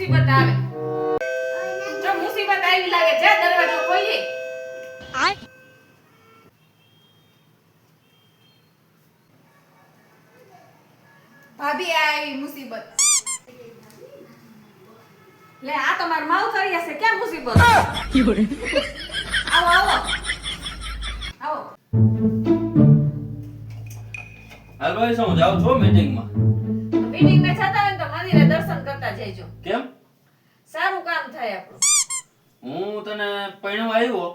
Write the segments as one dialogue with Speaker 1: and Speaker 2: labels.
Speaker 1: મુસીબત આવે. જો મુસીબત આવી લાગે જા દરવાજો ખોલી. ભાભી આવી મુસીબત. લે આ તમાર માઉ કરી હશે ક્યાં મુસીબત? આવો આવો. આવો.
Speaker 2: હાલ ભાઈ શું જાવ છો મીટિંગમાં?
Speaker 1: મીટિંગ માં જતા હોય તો મંદિરે દર્શન કરતા જઈજો.
Speaker 2: કેમ?
Speaker 1: સારું કામ થાય આપણું.
Speaker 2: હું તને પૈણવા આવ્યો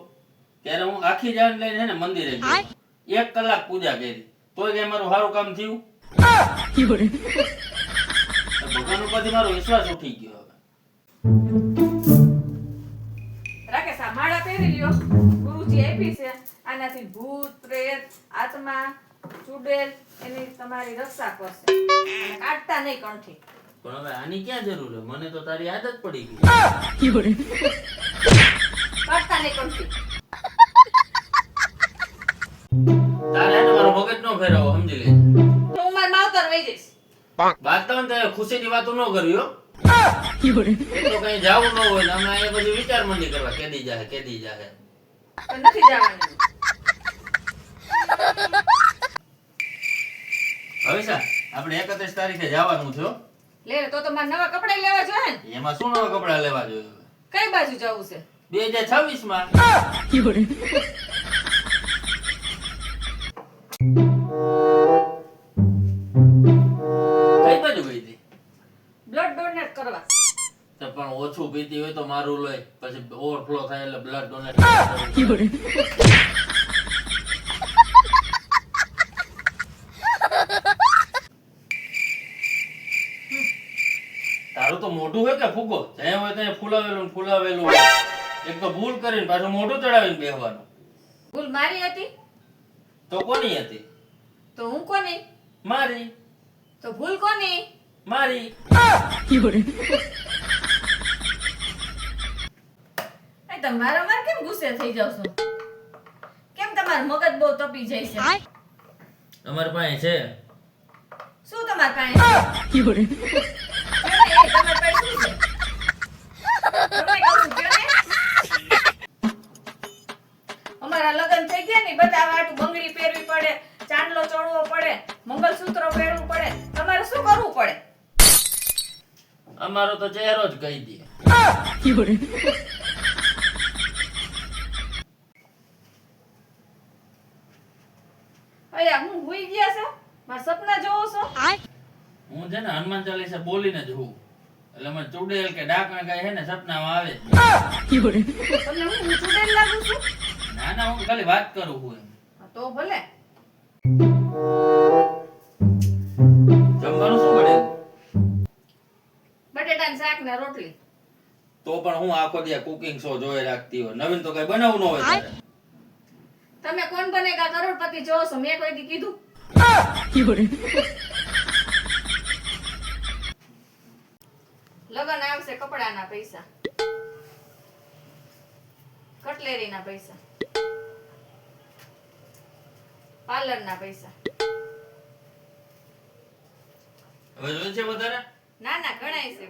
Speaker 2: ત્યારે હું આખી જાન લઈને હે ને મંદિરે ગયો. 1 કલાક પૂજા કરી તોય કે મારું સારું કામ થયું. ભગવાન ઉપરથી મારો વિશ્વાસ ઉઠી ગયો.
Speaker 1: રાકેશ આ માળા પહેરી લ્યો. ગુરુજી આપી છે. આનાથી ભૂત પ્રેત આત્મા ચુડેલ એની તમારી રક્ષા કરશે અને કાઢતા નહીં કંઠી.
Speaker 2: પણ હવે આની ક્યાં જરૂર છે? મને તો તારી આદત પડી ગઈ.
Speaker 1: કાઢતા નહીં કંઠી.
Speaker 2: તારે આને મારો મગજ નો ફેરવો સમજી લે.
Speaker 1: તો હું મારી માવતર વઈ જઈશ.
Speaker 2: વાત તો ને ખુશીની વાતો ન કર્યો. એ તો કઈ જાવું ન હોય ને અમે અહીંયા પછી વિચાર મંડી કરવા કેદી જાહે.
Speaker 1: તો નથી જવાનું.
Speaker 2: હવે સા આપણે 31 તારીખે જવાનું છે હો.
Speaker 1: લે તો મારે નવા કપડા લેવા જોઈએ ને.
Speaker 2: એમાં શું નવા કપડા લેવા જોઈએ?
Speaker 1: કઈ બાજુ જવું છે?
Speaker 2: 2026 માં. કઈ બાજુ ગઈ હતી?
Speaker 1: બ્લડ ડોનેટ કરવા.
Speaker 2: તો પણ ઓછું પીતી હોય તો મારું લઈ પછી ઓવરફ્લો થાય એટલે બ્લડ ડોનેટ. તારું તો મોઢું હોય કે ફૂગો જ્યાં હોય ત્યાં ફૂલાવેલું હોય. એક તો ભૂલ કરીને પાછું મોઢું ચડાવીને બેહવાનું.
Speaker 1: ભૂલ મારી હતી
Speaker 2: તો કોની હતી?
Speaker 1: તો હું કોની?
Speaker 2: મારી.
Speaker 1: તો ભૂલ કોની?
Speaker 2: મારી.
Speaker 1: એ તમારા માર કેમ ગુસ્સે થઈ જાવ છો? કેમ તમારું મગજ બહુ તપી જાય છે?
Speaker 2: તમારી પાસે છે
Speaker 1: શું તમાર પાસે છે? તમાર પાસે શું છે? તમે કહું છું કયો ને? અમારા લગ્ન થઈ ગયા ને બધા વાટું બંગડી પહેરવી પડે, ચાંદલો ચડવો પડે, મંગલસૂત્ર પહેરવું પડે. તમારે શું કરવું પડે?
Speaker 2: અમારો તો ચહેરો જ કહી દે.
Speaker 1: અયા હું હુઈ ગયા છો? મારા સપના જોવો છો?
Speaker 2: હું છે ને હનુમાન ચાલીસા બોલીને જ હોઉં એટલે મને ચુડેલ કે ડાકણ કઈ છે ને સપનામાં આવે.
Speaker 1: તમને હું ચૂડેલ લાગુ છું?
Speaker 2: ના ના હું ખાલી વાત કરું છું એમ.
Speaker 1: હા, તો ભલે.
Speaker 2: જમવાનું શું બને?
Speaker 1: બટેટાનું શાક ને રોટલી.
Speaker 2: તો પણ હું આખો દિવસ કુકિંગ શો જોઈ રાખતી હોય નવીન તો કઈ બનાવવું ન હોય તારે.
Speaker 1: તમે કોણ બનેગા કરોડપતિ જોવો છો? મેં કોઈ દી કીધું? લગન આવશે, કપડાના પૈસા, કટલેરીના પૈસા, પાર્લરના પૈસા.
Speaker 2: હવે જોઈ છે વધારે?
Speaker 1: ના ના ગણાય છે.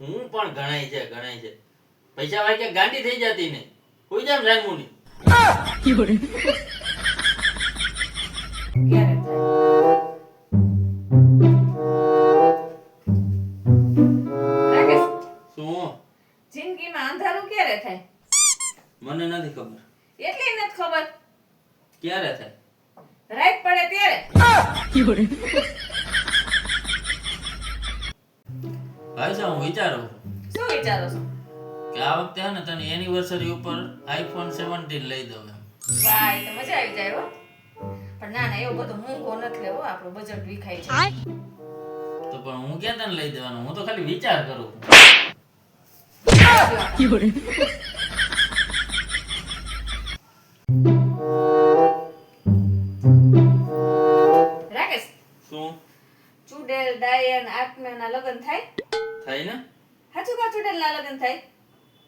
Speaker 2: હું પણ ગણાય છે. પૈસા વાગે ગાંડી થઈ જતી ને કોઈ જામ જાનમુની.
Speaker 1: ક્યારે થાય? રાકેશ,
Speaker 2: શું?
Speaker 1: જિંદગીમાં અંધારું ક્યારે થાય?
Speaker 2: મને નથી ખબર.
Speaker 1: એટલી નથી ખબર.
Speaker 2: ક્યારે થાય?
Speaker 1: રાત પડે ત્યારે.
Speaker 2: ભાઈ સાહેબ હું વિચારું છું
Speaker 1: શું વિચારો છો?
Speaker 2: કે આ વખતે હે ને તને એનિવર્સરી ઉપર iPhone 17 લઈ દઉં એમ.
Speaker 1: વાહ, એ તો મજા આવી જાય હો. પણ ના ના એવું બધું મોંઘો નથી લેવો, આપણો બજેટ વિખાય છે.
Speaker 2: તો પણ હું ક્યાં તને લઈ દેવાનો? હું તો ખાલી વિચાર કરું.
Speaker 1: રાકેશ,
Speaker 2: શું
Speaker 1: ચુડેલ ડાયન આત્માના લગ્ન થાય?
Speaker 2: થાય ને?
Speaker 1: હાચું કા ચુડેલના લગ્ન થાય?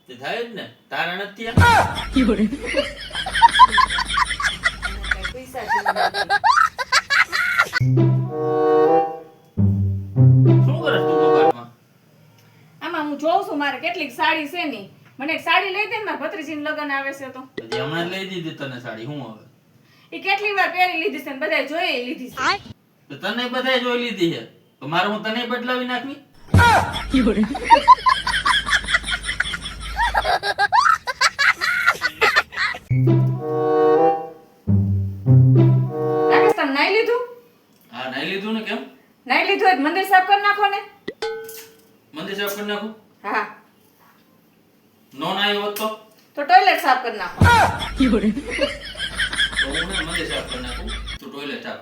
Speaker 2: તે થાય જ ને. તારા નથી થયા?
Speaker 1: પૈસા જેવું નથી.
Speaker 2: શું કરે
Speaker 1: મારે કેટલીક સાડી છે ની મને એક સાડી લઈ દે ને મારા ભત્રીજીનું લગ્ન આવે છે તો
Speaker 2: હજી હમણાં જ લઈ દીધી તને સાડી હું હવે
Speaker 1: એ કેટલી વાર પહેરી લીધી છે ને બધાય જોઈ લીધી છે
Speaker 2: તો તને બધાય જોઈ લીધી છે તો મારે હું તને બદલાવી નાખવી
Speaker 1: રાકેશ તમે નાઈ લીધું
Speaker 2: હા નહીં લીધું ને કેમ
Speaker 1: નાઈ લીધું હોય તો મંદિર સાફ કરી નાખો ને
Speaker 2: મંદિર સાફ કરી નાખું
Speaker 1: હા
Speaker 2: નો નાયો હોત તો
Speaker 1: ટોયલેટ સાફ કરી નાખો
Speaker 2: તો હું ને મંદિર સાફ કરી નાખું તું ટોયલેટ સાફ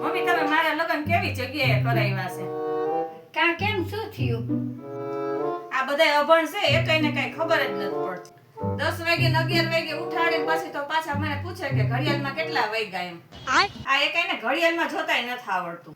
Speaker 1: મમ્મી તમે મારા લગ્ન કેવી જગ્યાએ કરાવ્યા છે
Speaker 3: કાં કેમ શું થયું?
Speaker 1: આ બધાય અભણ છે એ કઈ ને કઈ ખબર જ નથી પડતી 10 વાગે ને 11 વાગે ઉઠાડીને પછી તો પાછા મને પૂછે કે ઘડિયાળમાં કેટલા વાગ્યા એમ આ એ કઈ ને ઘડિયાળમાં જોતાય નથી આવડતું